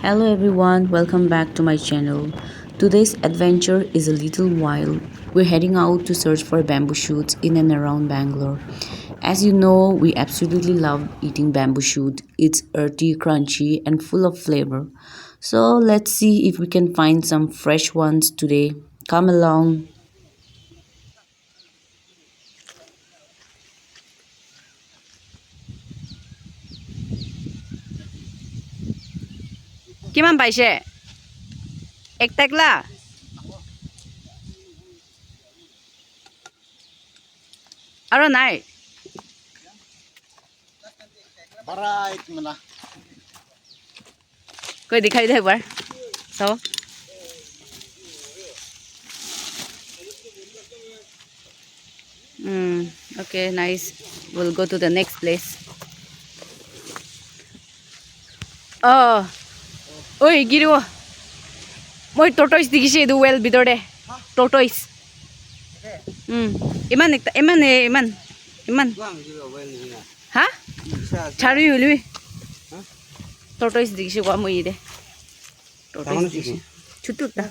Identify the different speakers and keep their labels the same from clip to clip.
Speaker 1: Hello everyone, welcome back to my channel. Today's adventure is a little wild. We're heading out to search for bamboo shoots in and around Bangalore. As you know, we absolutely love eating bamboo shoot. It's earthy, crunchy, and full of flavor. So let's see if we can find some fresh ones today. Come along.
Speaker 2: কিমান পাইছে এক টেকলা আৰু নাই কৈ দেখাই দে একবাৰ চাব okay nice we'll go to the next place oh oi গিৰু মই tortoise দেখিছে এইটো well ভিতৰতে tortoise ইমান ইমান ইমান ইমান হা চাৰি হলি tortoise দেখিছে কোৱা মই ইৰে tortoise দেখিছে ছুটুটা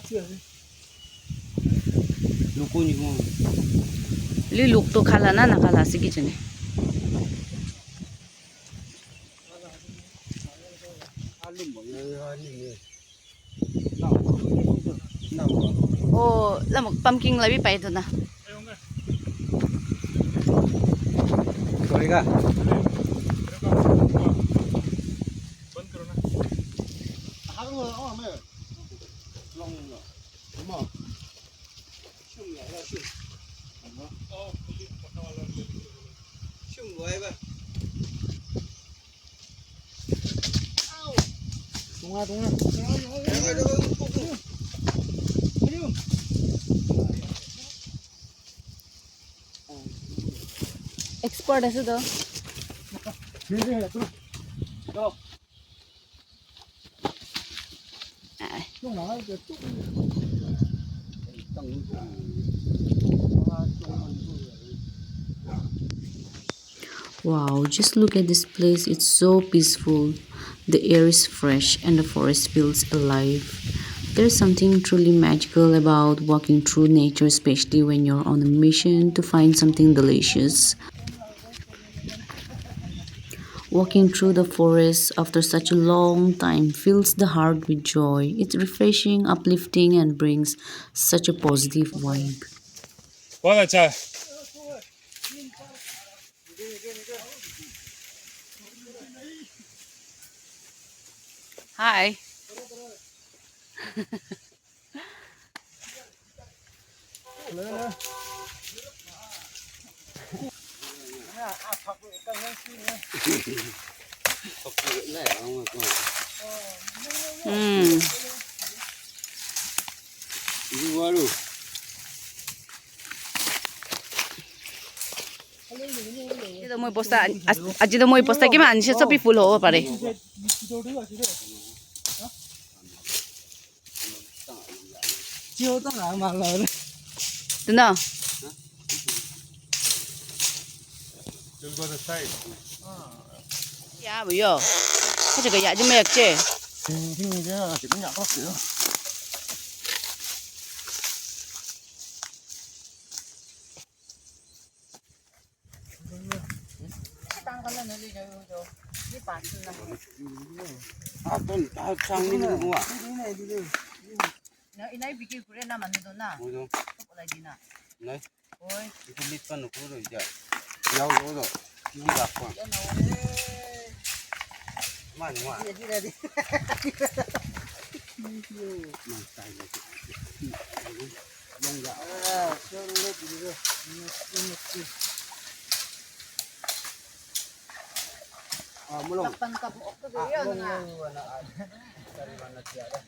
Speaker 2: লি লোকটো খালা না নাখালা আছে কিজনে oh lamok pumpkin labi pa ito na
Speaker 3: sorry ka
Speaker 2: export আছে তো
Speaker 1: Wow, just look at this place. It's so peaceful. The air is fresh and the forest feels alive. There's something truly magical about walking through nature, especially when you're on a mission to find something delicious. Walking through the forest after such a long time fills the heart with joy. It's refreshing, uplifting, and brings such a positive vibe.
Speaker 3: बहुत अच्छा
Speaker 2: hi Ito mo posta আজি তো মই posta কিমান আনিছে চবি ফুল হ'ব পাৰে Tuna.
Speaker 3: you'll go the side
Speaker 2: Ya bây giờ. Cái cái dạ chứ mẹ chứ. Nó inai bikin kure na manu do na. Kok lagi na.
Speaker 3: này
Speaker 2: Oi.
Speaker 3: itu lipat nu kudu ja jauh jauh ini apa mana mana mantai lagi yang ya mulung
Speaker 2: Kapan ka buok to yun nga.
Speaker 3: dari mana tiada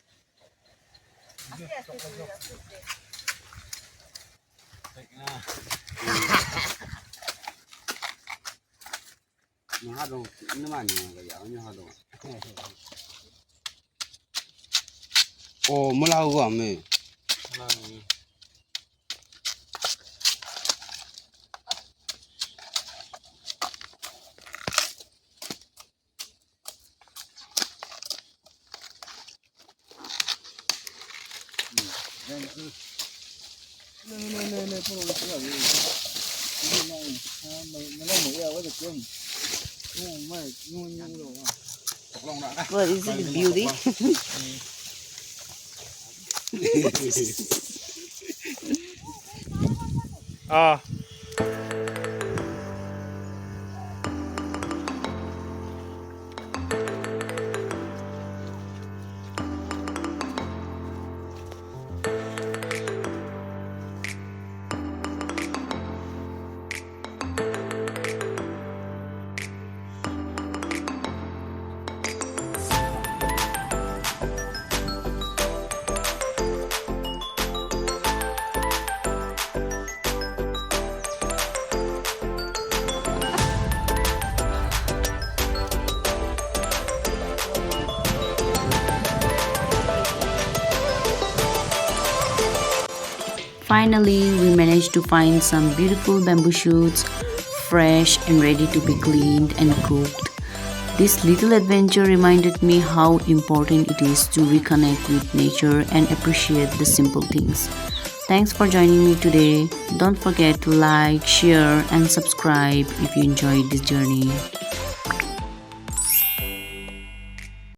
Speaker 3: Nhà đâu, nó mà nhà cái giáo nhà đâu. Ồ, mua lao của mày. Này không có cái gì. Cái này mình lấy mũi vào được không? Ngon mày, ngon rồi.
Speaker 2: What is it, beauty?
Speaker 4: À.
Speaker 1: Finally, we managed to find some beautiful bamboo shoots, fresh and ready to be cleaned and cooked. This little adventure reminded me how important it is to reconnect with nature and appreciate the simple things. Thanks for joining me today. Don't forget to like, share, and subscribe if you enjoyed this journey.